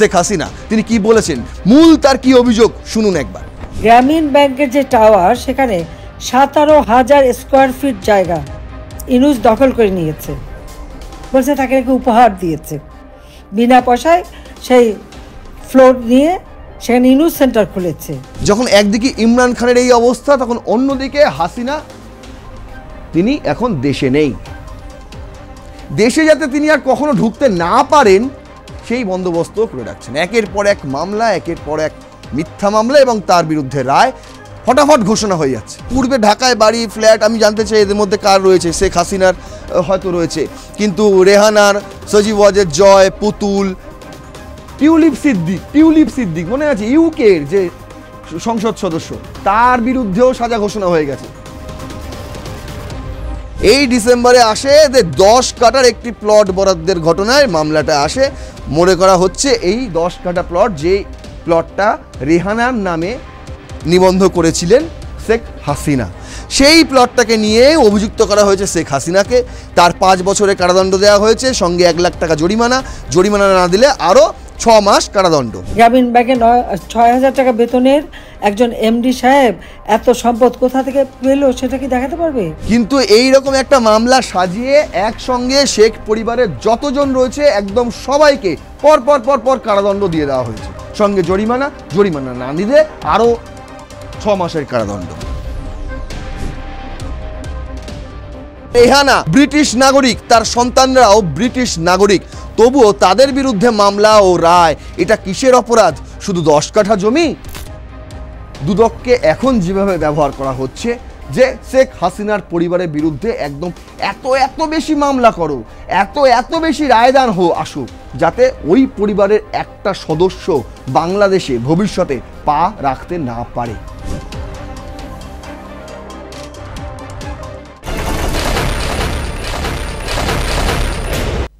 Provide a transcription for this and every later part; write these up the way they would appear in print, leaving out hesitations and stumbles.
শেখ হাসিনা। তিনি কি বলেছেন, মূল তার কি অভিযোগ শুনুন একবার। গ্রামীণ ব্যাংকের যে টাওয়ার, সেখানে 17,000 স্কোয়ার ফিট জায়গা ইউনূস দখল করে নিয়েছে। বলছে তাকে নাকি উপহার দিয়েছে, বিনা পয়সায় সেই ফ্লোর নিয়ে সেখানে ইউনূস সেন্টার খুলেছে। যখন একদিকে ইমরান খানের এই অবস্থা, তখন অন্যদিকে হাসিনা তিনি এখন দেশে নেই। দেশে যাতে তিনি আর কখনো ঢুকতে না পারেন সেই বন্দোবস্ত করে রাখছেন। একের পর এক মামলা, একের পর এক মিথ্যা মামলা এবং তার বিরুদ্ধে রায় ফটাফট ঘোষণা হয়ে যাচ্ছে। পূর্বে ঢাকায় বাড়ি, ফ্ল্যাট, আমি জানতে চাই এদের মধ্যে কার রয়েছে। শেখ হাসিনার হয়তো রয়েছে, কিন্তু রেহানার, সজীব ওয়াজেদ জয়, পুতুল, টিউলিপ সিদ্দিক মনে আছে, ইউকের যে সংসদ সদস্য, তার বিরুদ্ধেও সাজা ঘোষণা হয়ে গেছে। এই ডিসেম্বরে আসে 10 কাঠার একটি প্লট বরাদ্দের ঘটনায় মামলাটা আসে। মনে করা হচ্ছে এই 10 কাঠা প্লট, যে প্লটটা রেহানার নামে নিবন্ধ করেছিলেন শেখ হাসিনা, সেই প্লটটাকে নিয়ে অভিযুক্ত করা হয়েছে শেখ হাসিনাকে। তার 5 বছরের কারাদণ্ড দেওয়া হয়েছে, সঙ্গে 1 লাখ টাকা জরিমানা না দিলে আরও 6 মাস কারাদণ্ড। গ্রামীণ ব্যাংকে 6,000 টাকা বেতনের একজন এমডি সাহেব এত সম্পদ কোথা থেকে পেল সেটা কি দেখাতে পারবে? কিন্তু এই রকম একটা মামলা সাজিয়ে একসঙ্গে শেখ পরিবারের যতজন রয়েছে একদম সবাইকে পর পর কারাদণ্ড দিয়ে দেওয়া হয়েছে, সঙ্গে জরিমানা না দিলে আরও 6 মাসের কারাদণ্ড। রেহানা ব্রিটিশ নাগরিক, তার সন্তানরাও ব্রিটিশ নাগরিক, তবুও তাদের বিরুদ্ধে মামলা ও রায়। এটা কিসের অপরাধ? শুধু 10 কাঠা জমি? দুদককে এখন যেভাবে ব্যবহার করা হচ্ছে, যে শেখ হাসিনার পরিবারের বিরুদ্ধে একদম এত বেশি মামলা করো, এত বেশি রায়দান আসুক, যাতে ওই পরিবারের একটা সদস্য বাংলাদেশে ভবিষ্যতে পা রাখতে না পারে।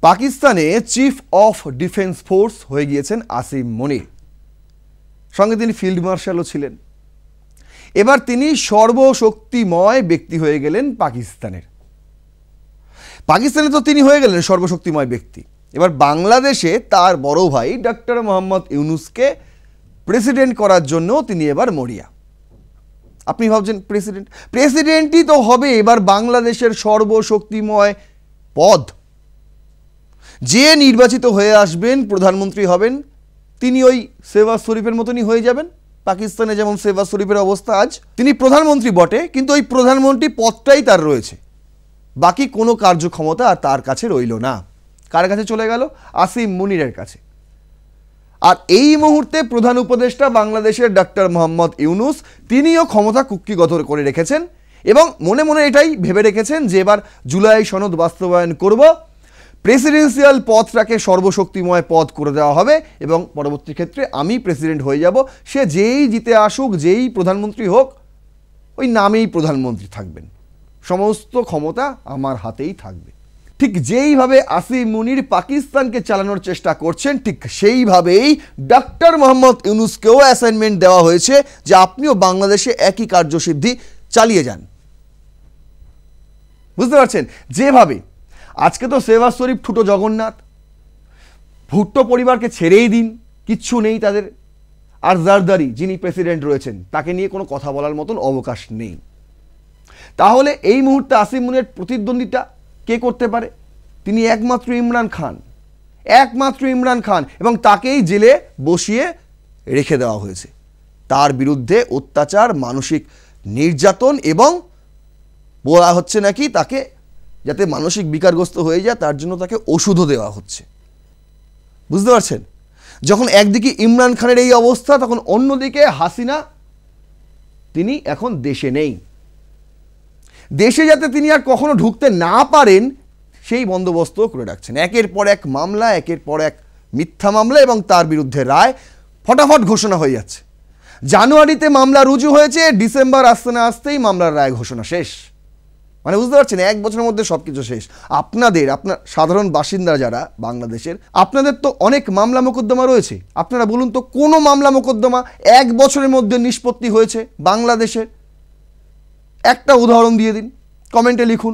পাকিস্তানে চিফ অফ ডিফেন্স ফোর্স হয়ে গিয়েছেন আসিম মনির, সঙ্গে তিনি ফিল্ড মার্শালও ছিলেন। এবার তিনি সর্বশক্তিময় ব্যক্তি হয়ে গেলেন পাকিস্তানে তো তিনি হয়ে গেলেন সর্বশক্তিময় ব্যক্তি। এবার বাংলাদেশে তার বড় ভাই ডক্টর মোহাম্মদ ইউনূসকে প্রেসিডেন্ট করার জন্য তিনি এবার মরিয়া। আপনি ভাবছেন প্রেসিডেন্টই তো হবে এবার বাংলাদেশের সর্বশক্তিময় পদ। যে নির্বাচিত হয়ে আসবেন, প্রধানমন্ত্রী হবেন, তিনি ওই শেহবাজ শরীফের মতনই হয়ে যাবেন। পাকিস্তানে যেমন শেহবাজ শরীফের অবস্থা আজ, তিনি প্রধানমন্ত্রী বটে, কিন্তু ওই প্রধানমন্ত্রী পদটাই তার রয়েছে, বাকি কোনো কার্যক্ষমতা আর তার কাছে রইল না। কার কাছে চলে গেল? আসিম মনিরের কাছে। আর এই মুহূর্তে প্রধান উপদেষ্টা বাংলাদেশের ডক্টর মোহাম্মদ ইউনূস, তিনিও ক্ষমতা কুক্ষিগত করে রেখেছেন এবং মনে মনে এটাই ভেবে রেখেছেন যে এবার জুলাই সনদ বাস্তবায়ন করব, প্রেসিডেন্সিয়াল পদটাকে সর্বশক্তিময় পদ করে দেওয়া হবে এবং পরবর্তী ক্ষেত্রে আমি প্রেসিডেন্ট হয়ে যাব। সে যেই জিতে আসুক, যেই প্রধানমন্ত্রী হোক, ওই নামেই প্রধানমন্ত্রী থাকবেন, সমস্ত ক্ষমতা আমার হাতেই থাকবে। ঠিক যেইভাবে আসিম মনির পাকিস্তানকে চালানোর চেষ্টা করছেন, ঠিক সেইভাবেই ডক্টর মোহাম্মদ ইউনূসকেও অ্যাসাইনমেন্ট দেওয়া হয়েছে যে আপনিও বাংলাদেশে একই কার্যসিদ্ধি চালিয়ে যান। বুঝতে পারছেন? যেভাবে আজকে তো শেহবাজ শরীফ, ঠুটো জগন্নাথ, ভুট্টো পরিবারকে ছেড়েই দিন, কিচ্ছু নেই তাদের। আর জারদারি যিনি প্রেসিডেন্ট রয়েছেন, তাকে নিয়ে কোনো কথা বলার মতন অবকাশ নেই। তাহলে এই মুহূর্তে আসিম মনিরের প্রতিদ্বন্দ্বিতা কে করতে পারে? তিনি একমাত্র ইমরান খান, এবং তাকেই জেলে বসিয়ে রেখে দেওয়া হয়েছে। তার বিরুদ্ধে অত্যাচার, মানসিক নির্যাতন এবং বলা হচ্ছে নাকি তাকে যাতে মানসিক বিকারগ্রস্ত হয়ে যায় তার জন্য তাকে ওষুধও দেওয়া হচ্ছে। বুঝতে পারছেন? যখন একদিকে ইমরান খানের এই অবস্থা, তখন অন্যদিকে হাসিনা তিনি এখন দেশে নেই। দেশে যাতে তিনি আর কখনো ঢুকতে না পারেন সেই বন্দোবস্ত করে রাখছেন। একের পর এক মামলা, একের পর এক মিথ্যা মামলা এবং তার বিরুদ্ধে রায় ফটাফট ঘোষণা হয়ে যাচ্ছে। জানুয়ারিতে মামলা রুজু হয়েছে, ডিসেম্বর আসতে না আসতেই মামলার রায় ঘোষণা শেষ। মানে বুঝতে পারছেন, 1 বছরের মধ্যে সব কিছু শেষ। আপনার সাধারণ বাসিন্দা যারা বাংলাদেশের, আপনাদের তো অনেক মামলা মোকদ্দমা রয়েছে। আপনারা বলুন তো, কোনো মামলা মোকদ্দমা 1 বছরের মধ্যে নিষ্পত্তি হয়েছে বাংলাদেশের? একটা উদাহরণ দিয়ে দিন, কমেন্টে লিখুন,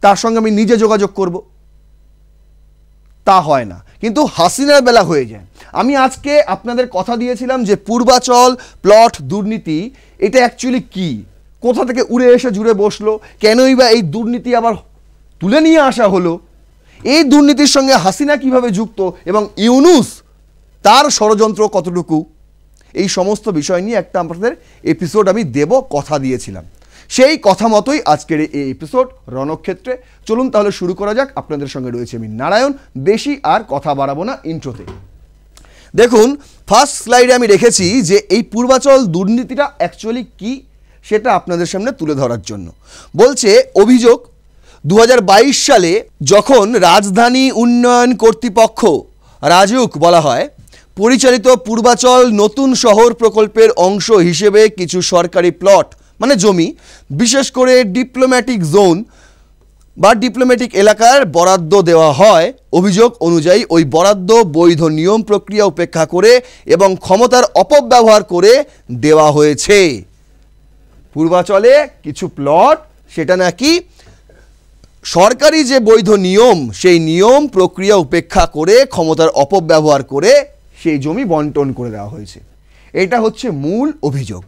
তার সঙ্গে আমি নিজে যোগাযোগ করব। তা হয় না, কিন্তু হাসিনার বেলা হয়ে যায়। আমি আজকে আপনাদের কথা দিয়েছিলাম যে পূর্বাচল প্লট দুর্নীতি এটা অ্যাকচুয়ালি কি, কোথা থেকে উড়ে এসে জুড়ে বসলো, কেনই বা এই দুর্নীতি আবার তুলে নিয়ে আসা হলো, এই দুর্নীতির সঙ্গে হাসিনা কিভাবে যুক্ত এবং ইউনূস তার ষড়যন্ত্র কতটুকু, এই সমস্ত বিষয় নিয়ে একটা আপনাদের এপিসোড আমি দেব কথা দিয়েছিলাম। সেই কথা মতোই আজকের এই এপিসোড রণক্ষেত্রে। চলুন তাহলে শুরু করা যাক। আপনাদের সঙ্গে রয়েছে আমি নারায়ণ। বেশি আর কথা বাড়াবো না ইন্ট্রোতে। দেখুন, ফার্স্ট স্লাইডে আমি রেখেছি যে এই পূর্বাচল দুর্নীতিটা অ্যাকচুয়ালি কি সেটা আপনাদের সামনে তুলে ধরার জন্য। বলছে অভিযোগ 2022 সালে যখন রাজধানী উন্নয়ন কর্তৃপক্ষ রাজউক বলা হয় পরিচালিত পূর্বাচল নতুন শহর প্রকল্পের অংশ হিসেবে কিছু সরকারি প্লট মানে জমি, বিশেষ করে ডিপ্লোম্যাটিক জোন বা ডিপ্লোম্যাটিক এলাকার বরাদ্দ দেওয়া হয়। অভিযোগ অনুযায়ী ওই বরাদ্দ বৈধ নিয়ম প্রক্রিয়া উপেক্ষা করে এবং ক্ষমতার অপব্যবহার করে দেওয়া হয়েছে। পূর্বাচলে কিছু প্লট সেটা নাকি সরকারি যে বৈধ নিয়ম সেই নিয়ম প্রক্রিয়া উপেক্ষা করে ক্ষমতার অপব্যবহার করে সেই জমি বন্টন করে দেওয়া হয়েছে। এটা হচ্ছে মূল অভিযোগ।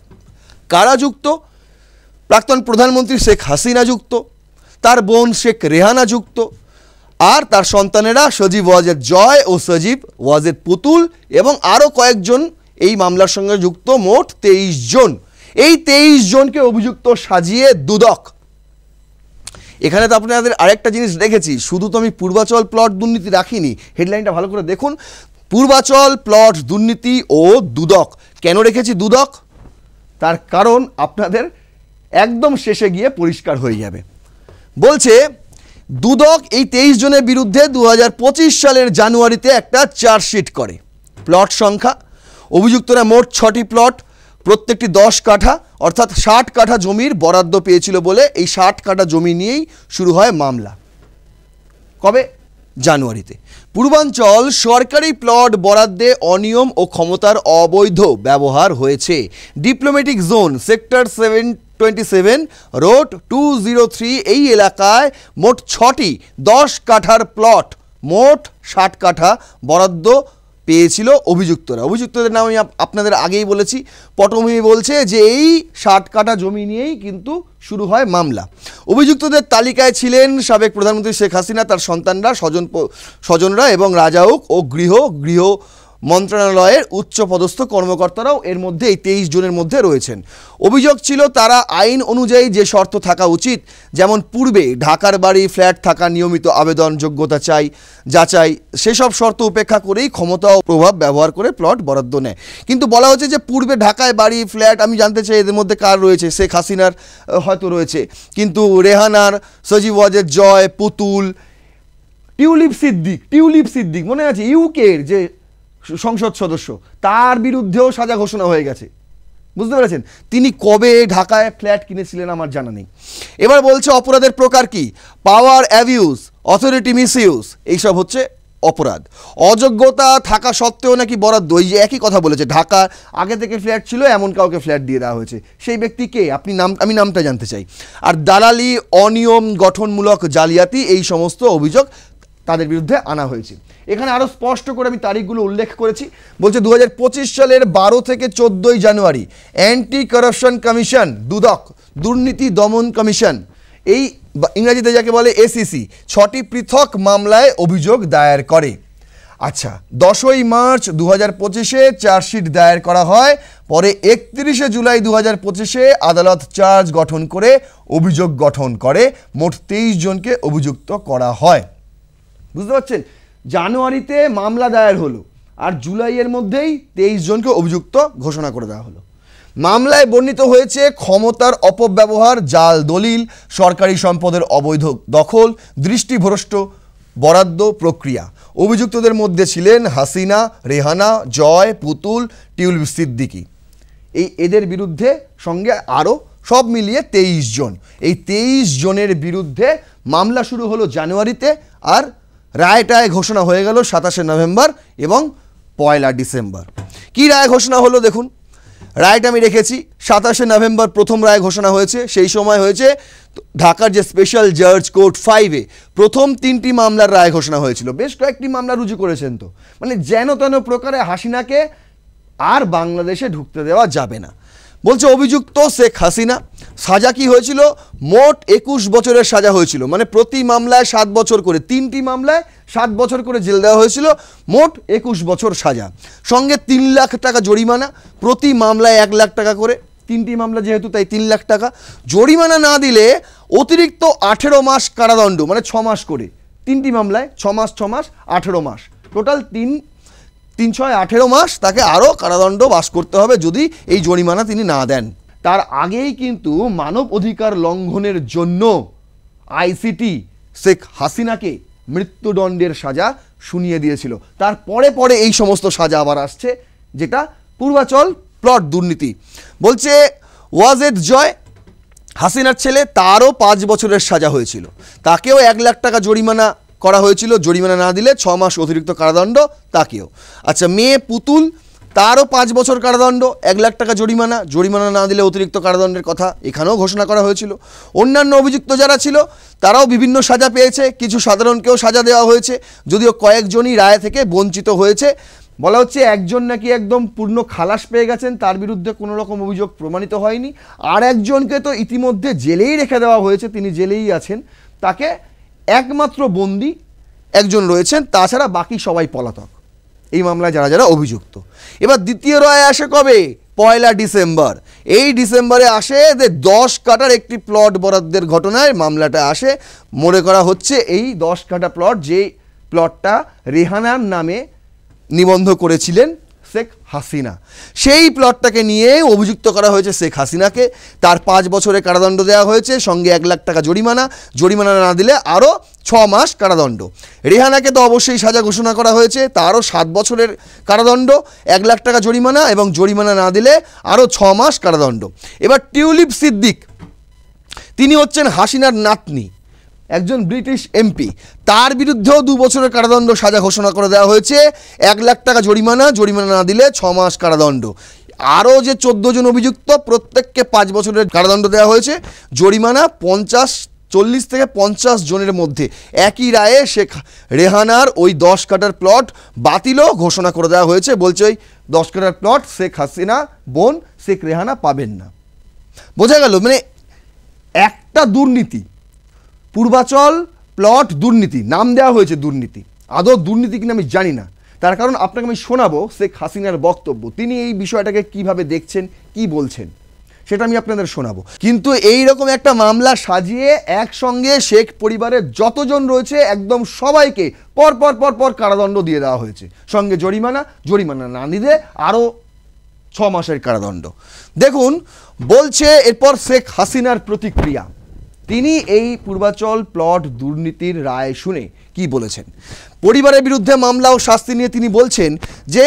কারা যুক্ত? প্রাক্তন প্রধানমন্ত্রী শেখ হাসিনা যুক্ত, তার বোন শেখ রেহানা যুক্ত, আর তার সন্তানেরা সজীব ওয়াজেদ জয় ও সজীব ওয়াজেদ পুতুল এবং আরও কয়েকজন এই মামলার সঙ্গে যুক্ত, মোট 23 জন। এই 23 জনকে অভিযুক্ত সাজিয়ে দুদক। এখানে তো আপনাদের আরেকটা জিনিস রেখেছি, শুধু তো আমি পূর্বাচল প্লট দুর্নীতি রাখিনি, হেডলাইনটা ভালো করে দেখুন। পূর্বাচল প্লট দুর্নীতি ও দুদক। কেন রেখেছি দুদক? তার কারণ আপনাদের একদম শেষে গিয়ে পরিষ্কার হয়ে যাবে। বলছে দুদক এই 23 জনের বিরুদ্ধে 2025 সালের জানুয়ারিতে একটা চার্জশিট করে। প্লট সংখ্যা, অভিযুক্তরা মোট 6টি প্লট, প্রত্যেকটি 10 কাঠা অর্থাৎ 60 কাঠা জমির বরাদ্দ পেয়েছিল বলে এই 60 কাঠা জমি নিয়েই শুরু হয় মামলা। কবে? জানুয়ারিতে। পূর্বাঞ্চল সরকারি প্লট বরাদ্দে অনিয়ম ও ক্ষমতার অবৈধ ব্যবহার হয়েছে। ডিপ্লোম্যাটিক জোন সেক্টর 727 রোড 203 এই এলাকায় মোট 6টি 10 কাঠার প্লট, মোট 60 কাঠা বরাদ্দ পেয়েছিল অভিযুক্তরা। অভিযুক্তদের নাম আমি আপনাদের আগেই বলেছি। পটভূমি বলছে যে এই 60 কাঠা জমি নিয়েই কিন্তু শুরু হয় মামলা। অভিযুক্তদের তালিকায় ছিলেন সাবেক প্রধানমন্ত্রী শেখ হাসিনা, তার সন্তানরা, স্বজনরা এবং রাজউক ও গৃহ মন্ত্রণালয়ের উচ্চপদস্থ কর্মকর্তারাও এর মধ্যে এই 23 জনের মধ্যে রয়েছেন। অভিযোগ ছিল তারা আইন অনুযায়ী যে শর্ত থাকা উচিত, যেমন পূর্বে ঢাকার বাড়ি ফ্ল্যাট থাকা, নিয়মিত আবেদন, যোগ্যতা যাচাই, সেসব শর্ত উপেক্ষা করেই ক্ষমতা ও প্রভাব ব্যবহার করে প্লট বরাদ্দ নেয়। কিন্তু বলা হচ্ছে যে পূর্বে ঢাকায় বাড়ি ফ্ল্যাট, আমি জানতে চাই এদের মধ্যে কার রয়েছে? শেখ হাসিনার হয়তো রয়েছে, কিন্তু রেহানার, সজীব ওয়াজেদ জয়, পুতুল, টিউলিপ সিদ্দিক মনে আছে ইউকের যে সংসদ সদস্য, তার বিরুদ্ধেও সাজা ঘোষণা হয়ে গেছে। বুঝতে পেরেছেন? তিনি কবে ঢাকায় ফ্ল্যাট কিনেছিলেন আমার জানা নেই। এবার বলছে অপরাধের প্রকার কি? পাওয়ার অ্যাবিউজ, অথরিটি মিসইউজ, এইসব হচ্ছে অপরাধ। অযোগ্যতা থাকা সত্ত্বেও নাকি বরাদ্দ, এই যে একই কথা বলেছে, ঢাকা আগে থেকে ফ্ল্যাট ছিল, এমন কাউকে ফ্ল্যাট দিয়ে দেওয়া হয়েছে। সেই ব্যক্তি কে? আমি নামটা জানতে চাই। আর দালালি, অনিয়ম, গঠনমূলক জালিয়াতি, এই সমস্ত অভিযোগ তাদের বিরুদ্ধে আনা হয়েছে। এখানে আরও স্পষ্ট করে আমি তারিখগুলো উল্লেখ করেছি। বলছে 2025 সালের 12 থেকে 14 জানুয়ারি অ্যান্টি কারাপশন কমিশন, দুদক, দুর্নীতি দমন কমিশন, এই ইংরেজিতে যাকে বলে এসিসি, 6টি পৃথক মামলায় অভিযোগ দায়ের করে। আচ্ছা, 10ই মার্চ 2025-এ চার্জশিট দায়ের করা হয়। পরে 31শে জুলাই 2025-এ আদালত চার্জ গঠন করে অভিযোগ গঠন করে। মোট 23 জনকে অভিযুক্ত করা হয়। বুঝতে পারছেন? জানুয়ারিতে মামলা দায়ের হলো আর জুলাইয়ের মধ্যেই 23 জনকে অভিযুক্ত ঘোষণা করে দেওয়া হলো। মামলায় বর্ণিত হয়েছে ক্ষমতার অপব্যবহার, জাল দলিল, সরকারি সম্পদের অবৈধ দখল, দৃষ্টিভ্রষ্ট বরাদ্দ প্রক্রিয়া। অভিযুক্তদের মধ্যে ছিলেন হাসিনা, রেহানা, জয়, পুতুল, টিউলিপ সিদ্দিকি। এদের বিরুদ্ধে সঙ্গে আরও সব মিলিয়ে 23 জন। এই 23 জনের বিরুদ্ধে মামলা শুরু হলো জানুয়ারিতে, আর রায়টায় ঘোষণা হয়ে গেল 27শে নভেম্বর এবং 1 ডিসেম্বর। কি রায় ঘোষণা হলো দেখুন। রায়টা আমি রেখেছি, 27শে নভেম্বর প্রথম রায় ঘোষণা হয়েছে। সেই সময় হয়েছে ঢাকার যে স্পেশাল জাজ কোর্ট 5-এ প্রথম 3টি মামলার রায় ঘোষণা হয়েছিল। বেশ কয়েকটি মামলা রুজু করেছেন। তো মানে যেন তেন প্রকারে হাসিনাকে আর বাংলাদেশে ঢুকতে দেওয়া যাবে না। বলছে অভিযুক্ত শেখ হাসিনা, সাজা কি হয়েছিল? মোট 21 বছরের সাজা হয়েছিল, মানে প্রতি মামলায় 7 বছর করে, 3টি মামলায় 7 বছর করে জেল দেওয়া হয়েছিল, মোট 21 বছর সাজা, সঙ্গে 3 লাখ টাকা জরিমানা, প্রতি মামলায় 1 লাখ টাকা করে, 3টি মামলা যেহেতু তাই 3 লাখ টাকা জরিমানা না দিলে অতিরিক্ত 18 মাস কারাদণ্ড, মানে 6 মাস করে, 3টি মামলায় 6 মাস 6 মাস 18 মাস, টোটাল 3 6 18 মাস তাকে আরও কারাদণ্ড বাস করতে হবে যদি এই জরিমানা তিনি না দেন। তার আগেই কিন্তু মানব অধিকার লঙ্ঘনের জন্য আইসিটি শেখ হাসিনাকে মৃত্যুদণ্ডের সাজা শুনিয়ে দিয়েছিল। তারপরে পরে এই সমস্ত সাজা আবার আসছে, যেটা পূর্বাচল প্লট দুর্নীতি। বলছে ওয়াজেদ জয়, হাসিনার ছেলে, তারও 5 বছরের সাজা হয়েছিল, তাকেও 1 লাখ টাকা জরিমানা করা হয়েছিল, জরিমানা না দিলে 6 মাস অতিরিক্ত কারাদণ্ড তাকেও। আচ্ছা, মেয়ে পুতুল, তারও 5 বছর কারাদণ্ড, 1 লাখ টাকা জরিমানা, জরিমানা না দিলে অতিরিক্ত কারাদণ্ডের কথা এখানেও ঘোষণা করা হয়েছিল। অন্যান্য অভিযুক্ত যারা ছিল তারাও বিভিন্ন সাজা পেয়েছে, কিছু সাধারণকেও সাজা দেওয়া হয়েছে, যদিও কয়েকজনই রায় থেকে বঞ্চিত হয়েছে। বলা হচ্ছে একজন নাকি একদম পূর্ণ খালাস পেয়ে গেছেন, তার বিরুদ্ধে কোনো রকম অভিযোগ প্রমাণিত হয়নি, আর একজনকে তো ইতিমধ্যে জেলেই রেখে দেওয়া হয়েছে, তিনি জেলেই আছেন, তাকে একমাত্র বন্দী একজন রয়েছেন, তাছাড়া বাকি সবাই পলাতক এই মামলায় যারা যারা অভিযুক্ত। এবার দ্বিতীয় রায় আসে কবে? 1 ডিসেম্বর। এই ডিসেম্বরে আসে 10 কাঠার একটি প্লট বরাদ্দের ঘটনায় মামলাটা আসে। মনে করা হচ্ছে এই 10 কাঠা প্লট, যে প্লটটা রেহানার নামে নিবন্ধ করেছিলেন শেখ হাসিনা, সেই প্লটটাকে নিয়ে অভিযুক্ত করা হয়েছে শেখ হাসিনাকে। তার 5 বছরের কারাদণ্ড দেওয়া হয়েছে, সঙ্গে 1 লাখ টাকা জরিমানা, জরিমানা না দিলে আরও 6 মাস কারাদণ্ড। রেহানাকে তো অবশ্যই সাজা ঘোষণা করা হয়েছে, তারও 7 বছরের কারাদণ্ড, 1 লাখ টাকা জরিমানা, এবং জরিমানা না দিলে আরও 6 মাস কারাদণ্ড। এবার টিউলিপ সিদ্দিক, তিনি হচ্ছেন হাসিনার নাতনি, একজন ব্রিটিশ এমপি, তার বিরুদ্ধেও 2 বছরের কারাদণ্ড সাজা ঘোষণা করে দেওয়া হয়েছে, 1 লাখ টাকা জরিমানা, জরিমানা না দিলে 6 মাস কারাদণ্ড। আরও যে 14 জন অভিযুক্ত প্রত্যেককে 5 বছরের কারাদণ্ড দেওয়া হয়েছে, জরিমানা 40 থেকে 50 জনের মধ্যে। একই রায়ে শেখ রেহানার ওই 10 কাঠার প্লট বাতিলও ঘোষণা করে দেওয়া হয়েছে, বলছে ওই 10 কাঠার প্লট শেখ হাসিনা বোন শেখ রেহানা পাবেন না। বোঝা গেল, মানে একটা দুর্নীতি, পূর্বাচল প্লট দুর্নীতি, নাম দেওয়া হয়েছে দুর্নীতি, আদৌ দুর্নীতি কিনা আমি জানি না। তার কারণ আপনাকে আমি শোনাবো শেখ হাসিনার বক্তব্য, তিনি এই বিষয়টাকে কিভাবে দেখছেন, কি বলছেন, সেটা আমি আপনাদের শোনাবো। কিন্তু এই রকম একটা মামলা সাজিয়ে একসঙ্গে শেখ পরিবারের যতজন রয়েছে একদম সবাইকে পর পর পর পর কারাদণ্ড দিয়ে দেওয়া হয়েছে, সঙ্গে জরিমানা, জরিমানা না দিলে আরও 6 মাসের কারাদণ্ড। দেখুন, বলছে এরপর শেখ হাসিনার প্রতিক্রিয়া, তিনি এই পূর্বাচল প্লট দুর্নীতির রায় শুনে কি বলেছেন। পরিবারের বিরুদ্ধে মামলা ও শাস্তি নিয়ে তিনি বলছেন যে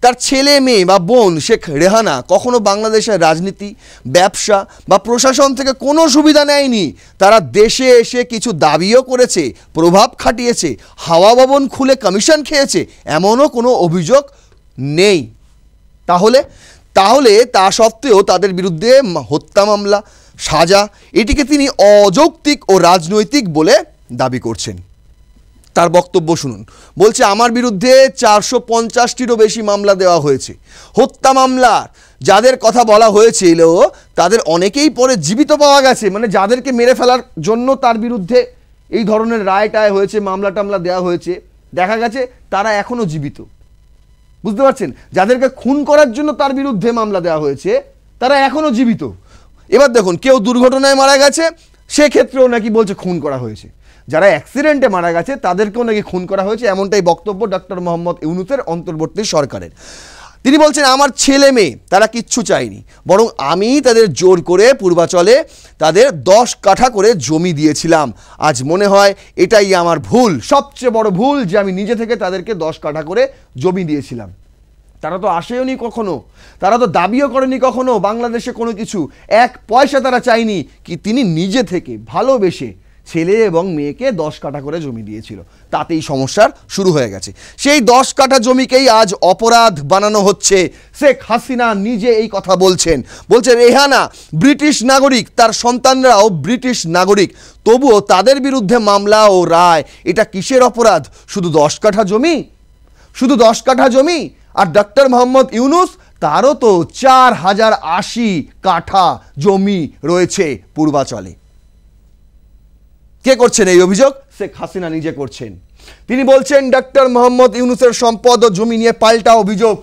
তার ছেলে মেয়ে বা বোন শেখ রেহানা কখনো বাংলাদেশের রাজনীতি, ব্যবসা বা প্রশাসন থেকে কোনো সুবিধা নেয়নি। তারা দেশে এসে কিছু দাবিও করেছে, প্রভাব খাটিয়েছে, হাওয়া ভবন খুলে কমিশন খেয়েছে, এমনও কোনো অভিযোগ নেই। তাহলে তা সত্ত্বেও তাদের বিরুদ্ধে হত্যা মামলা, সাজা, এটিকে তিনি অযৌক্তিক ও রাজনৈতিক বলে দাবি করছেন। তার বক্তব্য শুনুন। বলছে, আমার বিরুদ্ধে 450টিরও বেশি মামলা দেওয়া হয়েছে। হত্যা মামলা যাদের কথা বলা হয়েছিল তাদের অনেকেই পরে জীবিত পাওয়া গেছে, মানে যাদেরকে মেরে ফেলার জন্য তার বিরুদ্ধে এই ধরনের রায় টায় হয়েছে, মামলা টামলা দেওয়া হয়েছে, দেখা গেছে তারা এখনও জীবিত। বুঝতে পারছেন, যাদেরকে খুন করার জন্য তার বিরুদ্ধে মামলা দেওয়া হয়েছে তারা এখনও জীবিত। এবার দেখুন, কেউ দুর্ঘটনায় মারা গেছে, সেক্ষেত্রেও নাকি বলছে খুন করা হয়েছে, যারা অ্যাক্সিডেন্টে মারা গেছে তাদেরকেও নাকি খুন করা হয়েছে, এমনটাই বক্তব্য ডক্টর মোহাম্মদ ইউনূসের, অন্তর্বর্তী সরকারের। তিনি বলছেন, আমার ছেলে মেয়ে তারা কিচ্ছু চায়নি, বরং আমি তাদের জোর করে পূর্বাচলে তাদের 10 কাঠা করে জমি দিয়েছিলাম। আজ মনে হয় এটাই আমার ভুল, সবচেয়ে বড় ভুল, যে আমি নিজে থেকে তাদেরকে 10 কাঠা করে জমি দিয়েছিলাম। তারা তো আসেওনি কখনো, তারা তো দাবিও করেনি কখনো বাংলাদেশে কোনো কিছু, 1 পয়সা তারা চায়নি। কি তিনি নিজে থেকে ভালোবেসে ছেলে এবং মেয়েকে 10 কাঠা করে জমি দিয়েছিল, তাতেই সমস্যার শুরু হয়ে গেছে। সেই 10 কাঠা জমিকেই আজ অপরাধ বানানো হচ্ছে। শেখ হাসিনা নিজে এই কথা বলছেন, বলছে রেহানা ব্রিটিশ নাগরিক, তার সন্তানরাও ব্রিটিশ নাগরিক, তবুও তাদের বিরুদ্ধে মামলা ও রায়। এটা কিসের অপরাধ? শুধু 10 কাঠা জমি, শুধু 10 কাঠা জমি। আর ডক্টর মোহাম্মদ ইউনুস, তারও তো 4080 কাঠা জমি রয়েছে পূর্বাচলে। কে করছেন এই অভিযোগ? শেখ হাসিনা নিজে করছেন। তিনি বলছেন ডক্টর মোহাম্মদ ইউনুসের সম্পদ ও জমি নিয়ে পাল্টা অভিযোগ।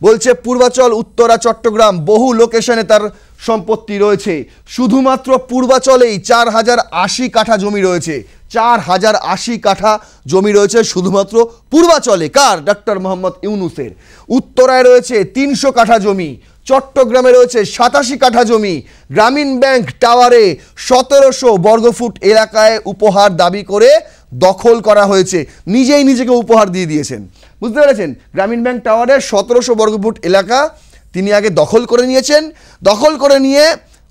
বলছে পূর্বাচল, উত্তরা, চট্টগ্রাম বহু লোকেশনে তার সম্পত্তি রয়েছে। শুধুমাত্র পূর্বাচলেই 4080 কাঠা জমি রয়েছে। 4080 কাঠা জমি রয়েছে শুধুমাত্র পূর্বাচলে। কার? ডক্টর মোহাম্মদ ইউনুসের। উত্তরায় রয়েছে 300 কাঠা জমি, চট্টগ্রামে রয়েছে 87 কাঠা জমি। গ্রামীণ ব্যাংক টাওয়ারে 1700 বর্গফুট এলাকায় উপহার দাবি করে দখল করা হয়েছে। নিজেই নিজেকে উপহার দিয়ে দিয়েছেন, বুঝতে পেরেছেন? গ্রামীণ ব্যাংক টাওয়ারে 1700 বর্গফুট এলাকা তিনি আগে দখল করে নিয়েছেন। দখল করে নিয়ে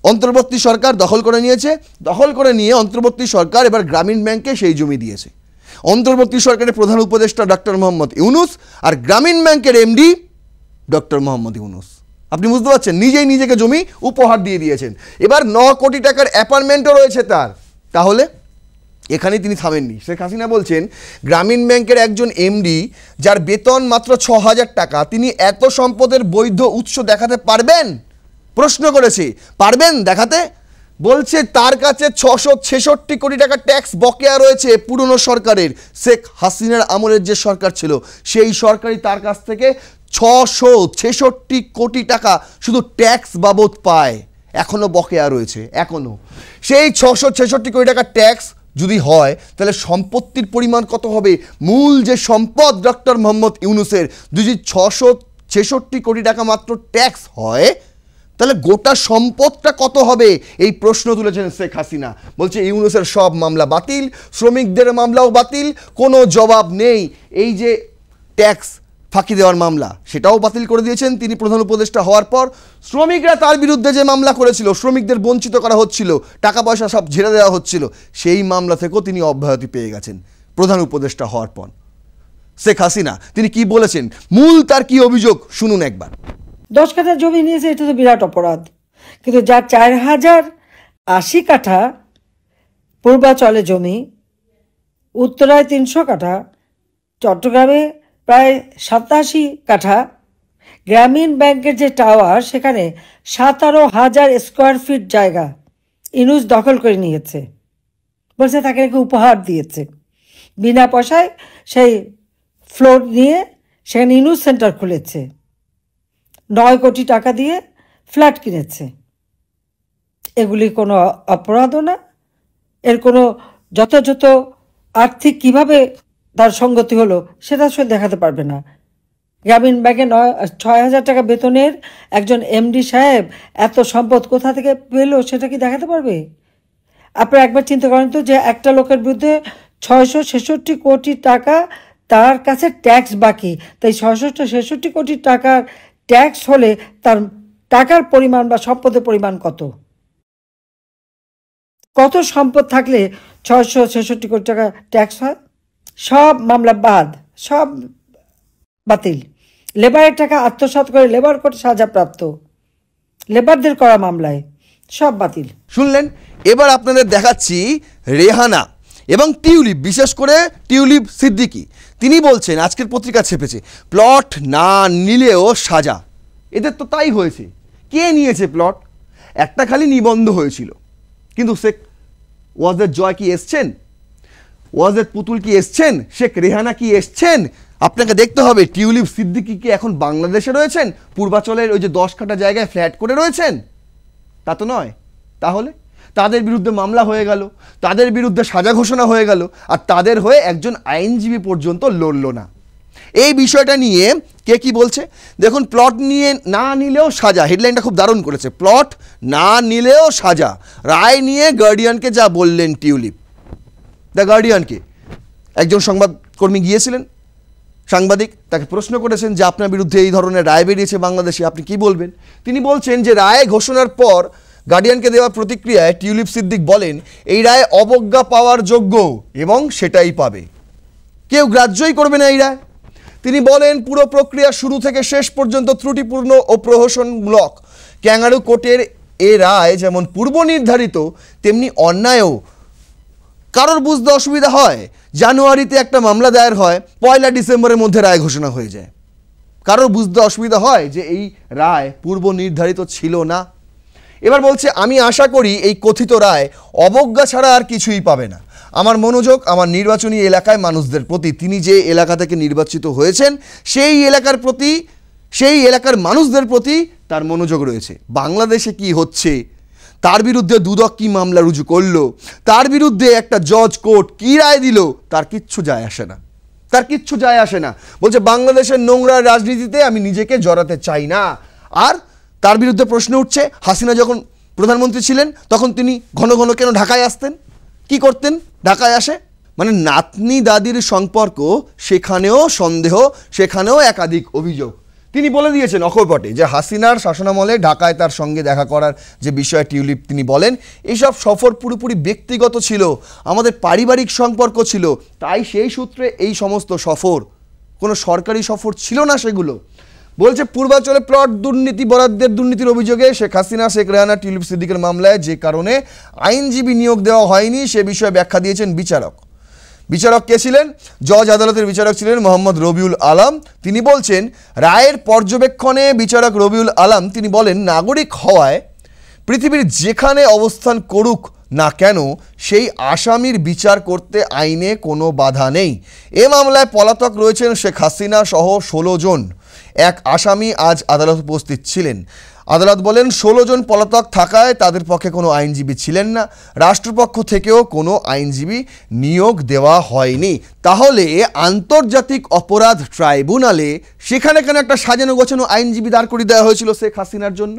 অন্তর্বর্তী সরকার দখল করে নিয়েছে। দখল করে নিয়ে অন্তর্বর্তী সরকার এবার গ্রামীণ ব্যাংকে সেই জমি দিয়েছে। অন্তর্বর্তী সরকারের প্রধান উপদেষ্টা ডক্টর মোহাম্মদ ইউনুস, আর গ্রামীণ ব্যাংকের এমডি ডক্টর মোহাম্মদ ইউনুস। আপনি বুঝতে পারছেন, নিজেই নিজেকে জমি উপহার দিয়ে দিয়েছেন। এবার 9 কোটি টাকার অ্যাপার্টমেন্টও রয়েছে তার। তাহলে এখানেই তিনি থামেননি। শেখ হাসিনা বলছেন গ্রামীণ ব্যাংকের একজন এমডি, যার বেতন মাত্র 6000 টাকা, তিনি এত সম্পদের বৈধ উৎস দেখাতে পারবেন? প্রশ্ন করেছে, পারবেন দেখাতে? বলছে তার কাছে 666 কোটি টাকা ট্যাক্স বকেয়া রয়েছে পুরনো সরকারের। শেখ হাসিনার আমলের যে সরকার ছিল সেই সরকারই তার কাছ থেকে 666 কোটি টাকা শুধু ট্যাক্স বাবদ পায়, এখনো বকেয়া রয়েছে। এখনো সেই 666 কোটি টাকা ট্যাক্স যদি হয়, তাহলে সম্পত্তির পরিমাণ কত হবে? মূল যে সম্পদ ডক্টর মোহাম্মদ ইউনুসের, যদি 666 কোটি টাকা মাত্র ট্যাক্স হয়, তাহলে গোটা সম্পদটা কত হবে? এই প্রশ্ন তুলেছেন শেখ হাসিনা। বলছে ইউনুসের সব মামলা বাতিল, শ্রমিকদের মামলাও বাতিল, কোনো জবাব নেই। এই যে ট্যাক্স ফাঁকি দেওয়ার মামলা, সেটাও বাতিল করে দিয়েছেন তিনি প্রধান উপদেষ্টা হওয়ার পর। শ্রমিকরা তার বিরুদ্ধে যে মামলা করেছিল, শ্রমিকদের বঞ্চিত করা হচ্ছিল, টাকা পয়সা সব ঝেড়ে দেওয়া হচ্ছিল, সেই মামলা থেকেও তিনি অব্যাহতি পেয়ে গেছেন প্রধান উপদেষ্টা হওয়ার পর। শেখ হাসিনা তিনি কি বলেছেন, মূল তার কি অভিযোগ শুনুন একবার। 10 কাঠা জমি নিয়েছে, এটা তো বিরাট অপরাধ। কিন্তু যার 4080 কাঠা পূর্বাচলে জমি, উত্তরায় 300 কাঠা, চট্টগ্রামে প্রায় 87 কাঠা, গ্রামীণ ব্যাংকের যে টাওয়ার সেখানে 17,000 স্কোয়ার ফিট জায়গা ইনুস দখল করে নিয়েছে। বলছে তাকে নাকি উপহার দিয়েছে। বিনা পয়সায় সেই ফ্লোর নিয়ে সেখানে ইনুস সেন্টার খুলেছে। 9 কোটি টাকা দিয়ে ফ্ল্যাট কিনেছে। এগুলি কোনো অপরাধও না, এর কোনো যথাযথ আর্থিক কিভাবে তার সঙ্গতি হলো সেটা সে দেখাতে পারবে না। গ্রামীণ ব্যাংকে 6,000 টাকা বেতনের একজন এমডি সাহেব এত সম্পদ কোথা থেকে পেলো সেটা কি দেখাতে পারবে? আপনারা একবার চিন্তা করেন তো, যে একটা লোকের বিরুদ্ধে 666 কোটি টাকা তার কাছে ট্যাক্স বাকি, তাই 666 কোটি টাকার ট্যাক্স হলে তার টাকার পরিমাণ বা সম্পদের পরিমাণ কত? কত সম্পদ থাকলে 666 কোটি টাকা ট্যাক্স হয়? সব মামলা বাদ, সব বাতিল। লেবারের টাকা আত্মসাৎ করে লেবার কোর্টে সাজাপ্রাপ্ত, লেবারদের করা মামলায় সব বাতিল। শুনলেন? এবার আপনাদের দেখাচ্ছি রেহানা এবং টিউলিপ, বিশেষ করে টিউলিপ সিদ্দিকী। তিনি বলছেন, আজকের পত্রিকা ছেপেছে, প্লট না নিলেও সাজা। এদের তো তাই হয়েছে। কে নিয়েছে প্লট? একটা খালি নিবন্ধ হয়েছিল, কিন্তু শেখ ওয়াজেদ জয় কি এসছেন? ওয়াজেদ পুতুল কি এসছেন? শেখ রেহানা কি এসছেন? আপনাকে দেখতে হবে টিউলিপ সিদ্দিকী কি এখন বাংলাদেশে রয়েছেন? পূর্বাচলের ওই যে 10 কাঠা জায়গায় ফ্ল্যাট করে রয়েছেন? তা তো নয়। তাহলে তাদের বিরুদ্ধে মামলা হয়ে গেল, তাদের বিরুদ্ধে সাজা ঘোষণা হয়ে গেল, আর তাদের হয়ে একজন আইনজীবী পর্যন্ত লড়ল না। এই বিষয়টা নিয়ে কে কি বলছে দেখুন। প্লট নিয়ে না নিলেও সাজা, হেডলাইনটা খুব দারুণ করেছে। প্লট না নিলেও সাজা, রায় নিয়ে গার্ডিয়ানকে যা বললেন টিউলিপ। দ্য গার্ডিয়ানকে একজন সংবাদকর্মী গিয়েছিলেন, সাংবাদিক তাকে প্রশ্ন করেছেন যে আপনার বিরুদ্ধে এই ধরনের রায় বেরিয়েছে বাংলাদেশে, আপনি কি বলবেন? তিনি বলছেন যে রায় ঘোষণার পর গার্ডিয়ানকে দেওয়া প্রতিক্রিয়ায় টিউলিপ সিদ্দিক বলেন, এই রায় অবজ্ঞা পাওয়ার যোগ্য এবং সেটাই পাবে, কেউ গ্রাহ্যই করবে না এই রায়। তিনি বলেন, পুরো প্রক্রিয়া শুরু থেকে শেষ পর্যন্ত ত্রুটিপূর্ণ ও প্রহসনমূলক। ক্যাঙ্গারু কোর্টের এ রায় যেমন পূর্ব নির্ধারিত তেমনি অন্যায়ও। কারোর বুঝতে অসুবিধা হয়, জানুয়ারিতে একটা মামলা দায়ের হয়, 1 ডিসেম্বরের মধ্যে রায় ঘোষণা হয়ে যায়। কারোর বুঝতে অসুবিধা হয় যে এই রায় পূর্ব নির্ধারিত ছিল না। এবার বলছে, আমি আশা করি এই কথিত রায় অবজ্ঞা ছাড়া আর কিছুই পাবে না। আমার মনোযোগ আমার নির্বাচনী এলাকায় মানুষদের প্রতি, তিনি যে এলাকা থেকে নির্বাচিত হয়েছেন সেই এলাকার প্রতি, সেই এলাকার মানুষদের প্রতি তার মনোযোগ রয়েছে। বাংলাদেশে কি হচ্ছে, তার বিরুদ্ধে দুদক কি মামলা রুজু করলো, তার বিরুদ্ধে একটা জজ কোর্ট কি রায় দিল, তার কিচ্ছু যায় আসে না, তার কিচ্ছু যায় আসে না। বলছে, বাংলাদেশের নোংরা রাজনীতিতে আমি নিজেকে জড়াতে চাই না। আর তার বিরুদ্ধে প্রশ্ন উঠছে, হাসিনা যখন প্রধানমন্ত্রী ছিলেন তখন তিনি ঘন ঘন কেন ঢাকায় আসতেন, কি করতেন ঢাকায় আসে? মানে নাতনি দাদির সম্পর্ক, সেখানেও সন্দেহ, সেখানেও একাধিক অভিযোগ। তিনি বলে দিয়েছেন অকপটে যে হাসিনার শাসনামলে ঢাকায় তার সঙ্গে দেখা করার যে বিষয় টিউলিপ, তিনি বলেন এইসব সফর পুরোপুরি ব্যক্তিগত ছিল, আমাদের পারিবারিক সম্পর্ক ছিল, তাই সেই সূত্রে এই সমস্ত সফর, কোনো সরকারি সফর ছিল না সেগুলো। বলছে, পূর্বাঞ্চলে প্লট দুর্নীতি, বরাদ্দের দুর্নীতির অভিযোগে শেখ হাসিনা, শেখ রেহানা, টিউলিপ সিদ্দিকের মামলায় যে কারণে আইনজীবী নিয়োগ দেওয়া হয়নি সে বিষয়ে ব্যাখ্যা দিয়েছেন বিচারক। বিচারক কে ছিলেন? জজ আদালতের বিচারক ছিলেন মোহাম্মদ রবিউল আলম। তিনি বলছেন, রায়ের পর্যবেক্ষণে বিচারক রবিউল আলম তিনি বলেন, নাগরিক হওয়ায় পৃথিবীর যেখানে অবস্থান করুক না কেন সেই আসামির বিচার করতে আইনে কোনো বাধা নেই। এ মামলায় পলাতক রয়েছেন শেখ হাসিনা সহ 16 জন। এক আসামি আজ আদালত উপস্থিত ছিলেন। আদালত বলেন, 16 জন পলাতক থাকায় তাদের পক্ষে কোনো আইনজীবী ছিলেন না, রাষ্ট্রপক্ষ থেকেও কোনো আইনজীবী নিয়োগ দেওয়া হয়নি। তাহলে আন্তর্জাতিক অপরাধ ট্রাইব্যুনালে সেখানে কেন একটা সাজানো গোছানো আইনজীবী দাঁড় করিয়ে দেওয়া হয়েছিল শেখ হাসিনার জন্য,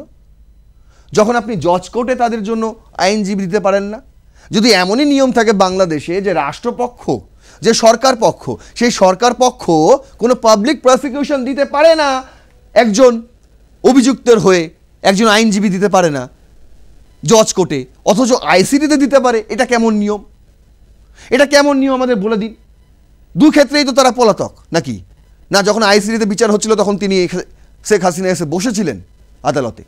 যখন আপনি জজ কোর্টে তাদের জন্য আইনজীবী দিতে পারেন না? যদি এমনই নিয়ম থাকে বাংলাদেশে যে রাষ্ট্রপক্ষ, যে সরকার পক্ষ, সেই সরকার পক্ষ কোনো পাবলিক প্রসিকিউশন দিতে পারে না একজন অভিযুক্তের হয়ে, একজন আইনজীবী দিতে পারে না জজ কোর্টে, অথচ আইসিটিতে দিতে পারে, এটা কেমন নিয়ম? এটা কেমন নিয়ম আমাদের বলে দিন। দু ক্ষেত্রেই তো তারা পলাতক নাকি না? যখন আইসিটিতে বিচার হচ্ছিল তখন তিনি শেখ হাসিনা এসে বসেছিলেন আদালতে,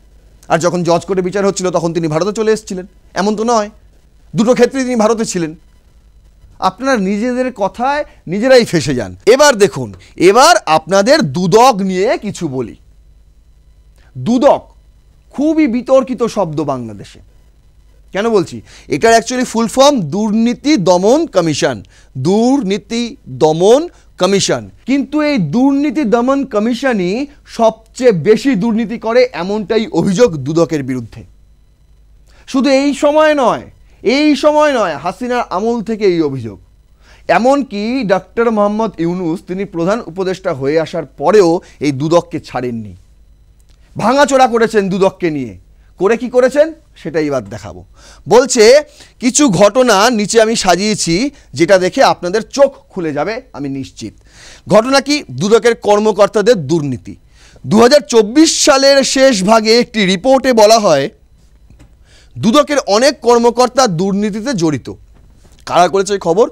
আর যখন জজ কোর্টে বিচার হচ্ছিল তখন তিনি ভারতে চলে এসেছিলেন, এমন তো নয়। দুটো ক্ষেত্রেই তিনি ভারতে ছিলেন। আপনারা নিজেদের কথায় নিজেরাই ফেঁসে যান। এবার দেখুন, এবার আপনাদের দুদক নিয়ে কিছু বলি। দুদক খুবই বিতর্কিত শব্দ বাংলাদেশে। কেন বলছি? এটার অ্যাকচুয়ালি ফুল ফর্ম দুর্নীতি দমন কমিশন, দুর্নীতি দমন কমিশন। কিন্তু এই দুর্নীতি দমন কমিশনই সবচেয়ে বেশি দুর্নীতি করে, এমনটাই অভিযোগ দুদকের বিরুদ্ধে। শুধু এই সময় নয়, এই সময় নয়, হাসিনার আমল থেকে এই অভিযোগ। এমনকি ডক্টর মোহাম্মদ ইউনুস তিনি প্রধান উপদেষ্টা হয়ে আসার পরেও এই দুদককে ছাড়েননি, ভাঙাচোরা করেছেন দুদককে নিয়ে। করে কি করেছেন সেটা এবার দেখাবো। বলছে, কিছু ঘটনা নিচে আমি সাজিয়েছি যেটা দেখে আপনাদের চোখ খুলে যাবে আমি নিশ্চিত। ঘটনা কি? দুদকের কর্মকর্তাদের দুর্নীতি। 2024 সালের শেষ ভাগে একটি রিপোর্টে বলা হয় দুদকের অনেক কর্মকর্তা দুর্নীতিতে জড়িত। কারা করেছে এই খবর?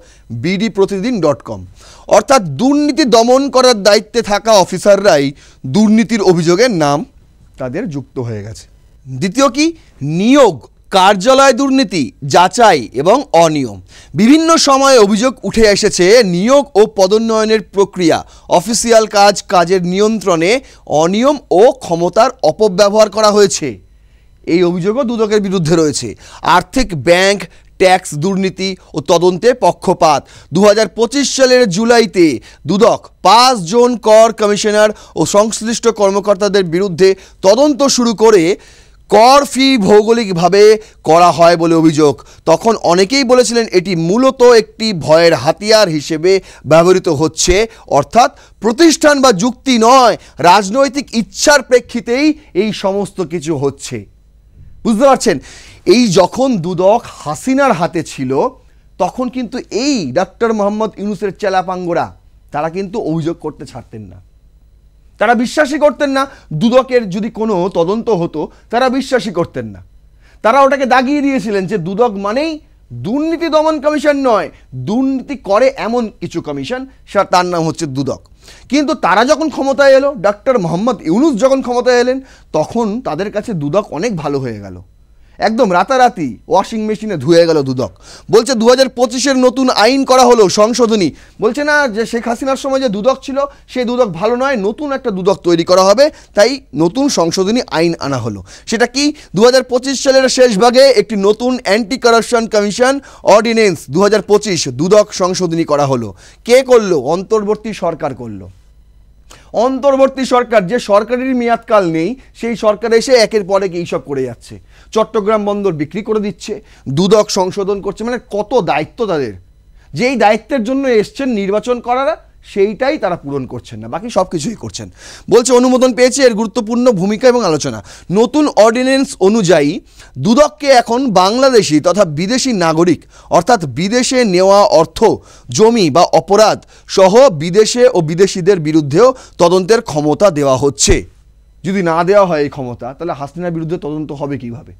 bdprotidin.com। অর্থাৎ দুর্নীতি দমন করার দায়িত্বে থাকা অফিসাররাই দুর্নীতির অভিযোগের নাম তাদের যুক্ত হয়ে গেছে। দ্বিতীয় কি? নিয়োগ, কার্যালয় দুর্নীতি, যাচাই এবং অনিয়ম। বিভিন্ন সময়ে অভিযোগ উঠে এসেছে নিয়োগ ও পদোন্নয়নের প্রক্রিয়া, অফিসিয়াল কাজ, কাজের নিয়ন্ত্রণে অনিয়ম ও ক্ষমতার অপব্যবহার করা হয়েছে। এই অভিযোগও দুদকের বিরুদ্ধে রয়েছে। আর্থিক, ব্যাংক, ট্যাক্স দুর্নীতি ও তদন্তে পক্ষপাত। 2025 সালের জুলাইতে দুদক 5 জন কর কমিশনার ও সংশ্লিষ্ট কর্মকর্তাদের বিরুদ্ধে তদন্ত শুরু করে কর ফি ভৌগোলিকভাবে করা হয় বলে অভিযোগ। তখন অনেকেই বলেছিলেন এটি মূলত একটি ভয়ের হাতিয়ার হিসেবে ব্যবহৃত হচ্ছে, অর্থাৎ প্রতিষ্ঠান বা যুক্তি নয়, রাজনৈতিক ইচ্ছার প্রেক্ষিতেই এই সমস্ত কিছু হচ্ছে। বুঝতে পারছেন? এই যখন দুদক হাসিনার হাতে ছিল তখন কিন্তু এই ডক্টর মোহাম্মদ ইউনুসের চেলাপাঙ্গরা তারা কিন্তু অভিযোগ করতে ছাড়তেন না। তারা বিশ্বাসই করতেন না দুদকের যদি কোনো তদন্ত হতো, তারা বিশ্বাসই করতেন না। তারা ওটাকে দাগিয়ে দিয়েছিলেন যে দুদক মানেই দুর্নীতি দমন কমিশন নয়, দুর্নীতি করে এমন কিছু কমিশন, তার নাম হচ্ছে দুদক। কিন্তু তারা যখন ক্ষমতায় এলো, ডক্টর মোহাম্মদ ইউনুস যখন ক্ষমতায় এলেন, তখন তাদের কাছে দুদক অনেক ভালো হয়ে গেল, একদম রাতারাতি ওয়াশিং মেশিনে ধুয়ে গেল দুদক। বলছে 2025-এর নতুন আইন করা হলো সংশোধনী, বলছে না যে শেখ হাসিনার সময় যে দুদক ছিল সেই দুদক ভালো নয়, নতুন একটা দুদক তৈরি করা হবে, তাই নতুন সংশোধনী আইন আনা হলো। সেটা কি? 2025 সালের শেষ ভাগে একটি নতুন অ্যান্টি কারাপশন কমিশন অর্ডিন্যান্স 2025 দুদক সংশোধনী করা হলো। কে করলো? অন্তর্বর্তী সরকার করলো। অন্তর্বর্তী সরকার, যে সরকারের মেয়াদকাল নেই, সেই সরকার এসে একের পর এক এইসব করে যাচ্ছে। চট্টগ্রাম বন্দর বিক্রি করে দিচ্ছে, দুদক সংশোধন করছে, মানে কত দায়িত্ব তাদের। যেই দায়িত্বের জন্য এসছেন নির্বাচন করার, সেইটাই তারা পূরণ করছেন না, বাকি সব কিছুই করছেন। বলছে অনুমোদন পেয়েছে এর গুরুত্বপূর্ণ ভূমিকা এবং আলোচনা। নতুন অর্ডিন্যান্স অনুযায়ী দুদককে এখন বাংলাদেশি তথা বিদেশি নাগরিক, অর্থাৎ বিদেশে নেওয়া অর্থ, জমি বা অপরাধ সহ বিদেশে ও বিদেশিদের বিরুদ্ধেও তদন্তের ক্ষমতা দেওয়া হচ্ছে। যদি না দেওয়া হয় এই ক্ষমতা, তাহলে হাসিনার বিরুদ্ধে তদন্ত হবে কিভাবে,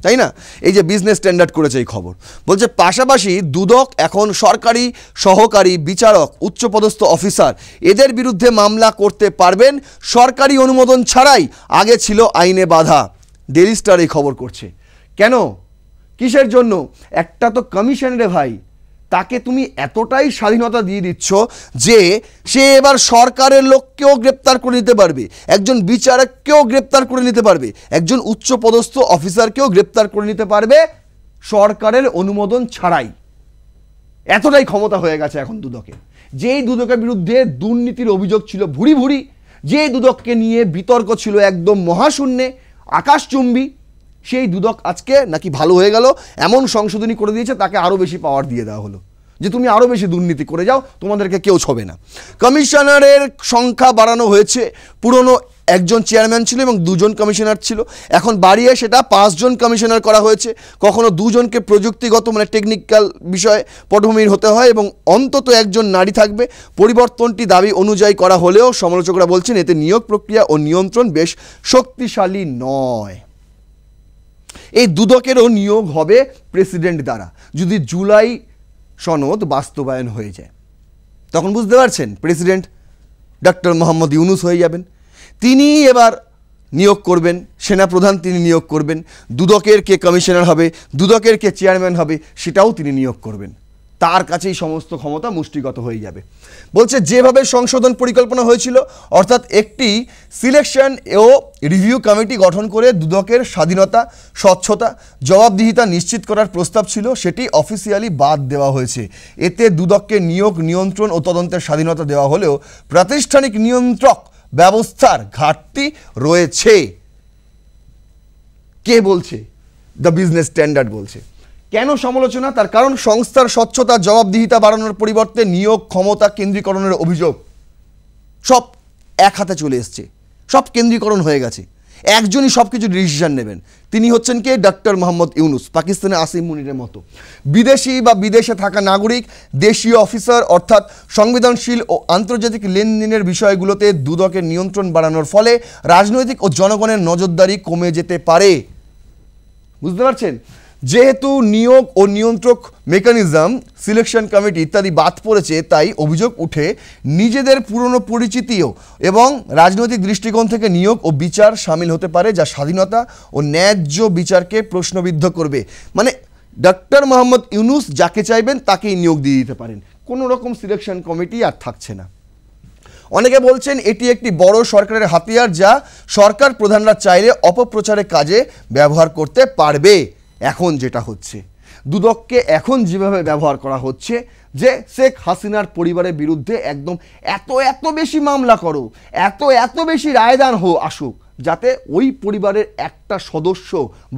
তাই না? এই যে বিজনেস স্ট্যান্ডার্ড করেছে এই খবর। বলছে পাশাপাশি দুদক এখন সরকারি সহকারী বিচারক, উচ্চপদস্থ অফিসার এদের বিরুদ্ধে মামলা করতে পারবেন সরকারি অনুমোদন ছাড়াই। আগে ছিল আইনে বাধা। ডেইলি স্টার এই খবর করছে। কেন? কিসের জন্য? একটা তো কমিশন রে ভাই, তাকে তুমি এতটাই স্বাধীনতা দিয়ে দিচ্ছ যে সে এবার সরকারের লোককেও গ্রেপ্তার করে নিতে পারবে, একজন বিচারককেও গ্রেপ্তার করে নিতে পারবে, একজন উচ্চপদস্থ অফিসারকেও গ্রেপ্তার করে নিতে পারবে সরকারের অনুমোদন ছাড়াই। এতটাই ক্ষমতা হয়ে গেছে এখন দুদকে। যেই দুদকের বিরুদ্ধে দুর্নীতির অভিযোগ ছিল ভুরি ভুরি, যেই দুদককে নিয়ে বিতর্ক ছিল একদম মহাশূন্যে, আকাশচুম্বী, সেই দুদক আজকে নাকি ভালো হয়ে গেল, এমন সংশোধনী করে দিয়েছে তাকে আরও বেশি পাওয়ার দিয়ে দেওয়া হলো যে তুমি আরও বেশি দুর্নীতি করে যাও, তোমাদেরকে কেউ ছবে না। কমিশনারের সংখ্যা বাড়ানো হয়েছে। পুরনো একজন চেয়ারম্যান ছিল এবং 2 জন কমিশনার ছিল, এখন বাড়িয়ে সেটা 5 জন কমিশনার করা হয়েছে। কখনো 2 জনকে প্রযুক্তিগত মানে টেকনিক্যাল বিষয়ে পটভূমির হতে হয় এবং অন্তত 1 জন নারী থাকবে। পরিবর্তনটি দাবি অনুযায়ী করা হলেও সমালোচকরা বলছেন এতে নিয়োগ প্রক্রিয়া ও নিয়ন্ত্রণ বেশ শক্তিশালী নয়। এই দুদকেরও নিয়োগ হবে প্রেসিডেন্ট দ্বারা, যদি জুলাই সনদ বাস্তবায়ন হয়ে যায়। তখন বুঝতে পারছেন প্রেসিডেন্ট ডক্টর মোহাম্মদ ইউনুস হয়ে যাবেন। তিনি এবার নিয়োগ করবেন, সেনাপ্রধান তিনি নিয়োগ করবেন, দুদকের কে কমিশনার হবে, দুদকের কে চেয়ারম্যান হবে সেটাও তিনি নিয়োগ করবেন। তার কাছেই সমস্ত ক্ষমতা মুষ্টিগত হয়ে যাবে। বলছে যেভাবে সংশোধন পরিকল্পনা হয়েছিল, অর্থাৎ একটি সিলেকশন ও রিভিউ কমিটি গঠন করে দুদকের স্বাধীনতা, স্বচ্ছতা, জবাবদিহিতা নিশ্চিত করার প্রস্তাব ছিল, সেটি অফিসিয়ালি বাদ দেওয়া হয়েছে। এতে দুদককে নিয়োগ, নিয়ন্ত্রণ ও তদন্তের স্বাধীনতা দেওয়া হলেও প্রাতিষ্ঠানিক নিয়ন্ত্রক ব্যবস্থার ঘাটতি রয়েছে। কে বলছে? দ্য বিজনেস স্ট্যান্ডার্ড বলছে। কেন সমালোচনা? তার কারণ সংস্থার স্বচ্ছতা, জবাবদিহিতা বাড়ানোর পরিবর্তে নিয়োগ ক্ষমতা কেন্দ্রীকরণের অভিযোগ সব এক হাতে চলে এসছে, সব কেন্দ্রীকরণ হয়ে গেছে। একজনই সব কিছু ডিসিশন নেবেন, তিনি হচ্ছেন কে? ডক্টর মোহাম্মদ ইউনুস, পাকিস্তানের আসিম মুনিরের মতো। বিদেশি বা বিদেশে থাকা নাগরিক, দেশীয় অফিসার অর্থাৎ সংবেদনশীল ও আন্তর্জাতিক লেনদেনের বিষয়গুলোতে দুদকের নিয়ন্ত্রণ বাড়ানোর ফলে রাজনৈতিক ও জনগণের নজরদারি কমে যেতে পারে। বুঝতে পারছেন? যেহেতু নিয়োগ ও নিয়ন্ত্রক মেকানিজম, সিলেকশন কমিটি ইত্যাদি বাদ পড়েছে, তাই অভিযোগ উঠে নিজেদের পুরনো পরিচিতিও এবং রাজনৈতিক দৃষ্টিকোণ থেকে নিয়োগ ও বিচার সামিল হতে পারে, যা স্বাধীনতা ও ন্যায্য বিচারকে প্রশ্নবিদ্ধ করবে। মানে ডক্টর মোহাম্মদ ইউনুস যাকে চাইবেন তাকেই নিয়োগ দিয়ে দিতে পারেন, কোনো রকম সিলেকশন কমিটি আর থাকছে না। অনেকে বলছেন এটি একটি বড় সরকারের হাতিয়ার, যা সরকার প্রধানরা চাইলে অপপ্রচারের কাজে ব্যবহার করতে পারবে। এখন যেটা হচ্ছে, দুদককে এখন যেভাবে ব্যবহার করা হচ্ছে, যে শেখ হাসিনার পরিবারের বিরুদ্ধে একদম এত বেশি মামলা করো, এত বেশি রায়দান আসুক, যাতে ওই পরিবারের একটা সদস্য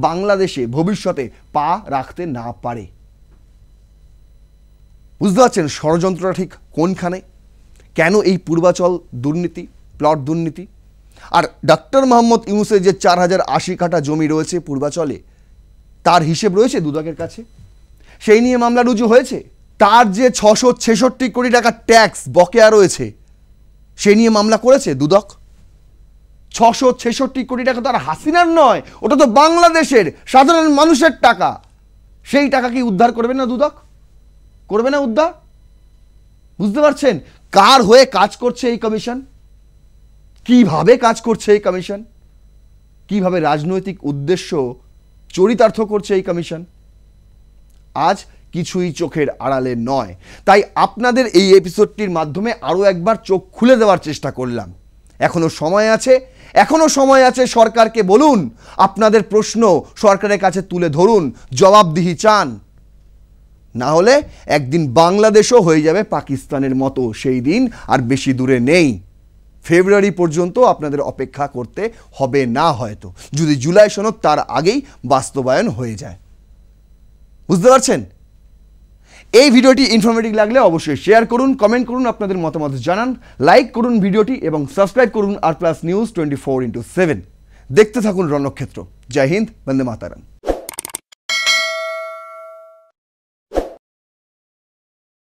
বাংলাদেশে ভবিষ্যতে পা রাখতে না পারে। বুঝতে পারছেন ষড়যন্ত্রটা ঠিক কোনখানে? কেন এই পূর্বাচল দুর্নীতি, প্লট দুর্নীতি? আর ডক্টর মোহাম্মদ ইউনুসের যে 4080 কাঠা জমি রয়েছে পূর্বাচলে, তার হিসেব রয়েছে দুদকের কাছে, সেই নিয়ে মামলা রুজু হয়েছে। তার যে 666 কোটি টাকা ট্যাক্স বকেয়া রয়েছে, সেই নিয়ে মামলা করেছে দুদক। 666 কোটি টাকা তো আর হাসিনার নয়, ওটা তো বাংলাদেশের সাধারণ মানুষের টাকা। সেই টাকা কি উদ্ধার করবে না দুদক? করবে না উদ্ধার? বুঝতে পারছেন কার হয়ে কাজ করছে এই কমিশন, কিভাবে কাজ করছে এই কমিশন, কিভাবে রাজনৈতিক উদ্দেশ্য চরিতার্থ করছে এই কমিশন? আজ কিছুই চোখের আড়ালে নয়। তাই আপনাদের এই এপিসোডটির মাধ্যমে আরও একবার চোখ খুলে দেওয়ার চেষ্টা করলাম। এখনো সময় আছে, এখনো সময় আছে। সরকারকে বলুন, আপনাদের প্রশ্ন সরকারের কাছে তুলে ধরুন, জবাবদিহি চান। না হলে একদিন বাংলাদেশও হয়ে যাবে পাকিস্তানের মতো। সেই দিন আর বেশি দূরে নেই। ফেব্রুয়ারি পর্যন্ত আপনাদের অপেক্ষা করতে হবে না, হয়তো যদি জুলাই সনদ তার আগেই বাস্তবায়ন হয়ে যায়। বুঝতে পারছেন? এই ভিডিওটি ইনফরমেটিভ লাগলে অবশ্যই শেয়ার করুন, কমেন্ট করুন, আপনাদের মতামত জানান, লাইক করুন ভিডিওটি এবং সাবস্ক্রাইব করুন আর প্লাস নিউজ 24x7। দেখতে থাকুন রণক্ষেত্র। জয় হিন্দ, বন্দে মাতারাম।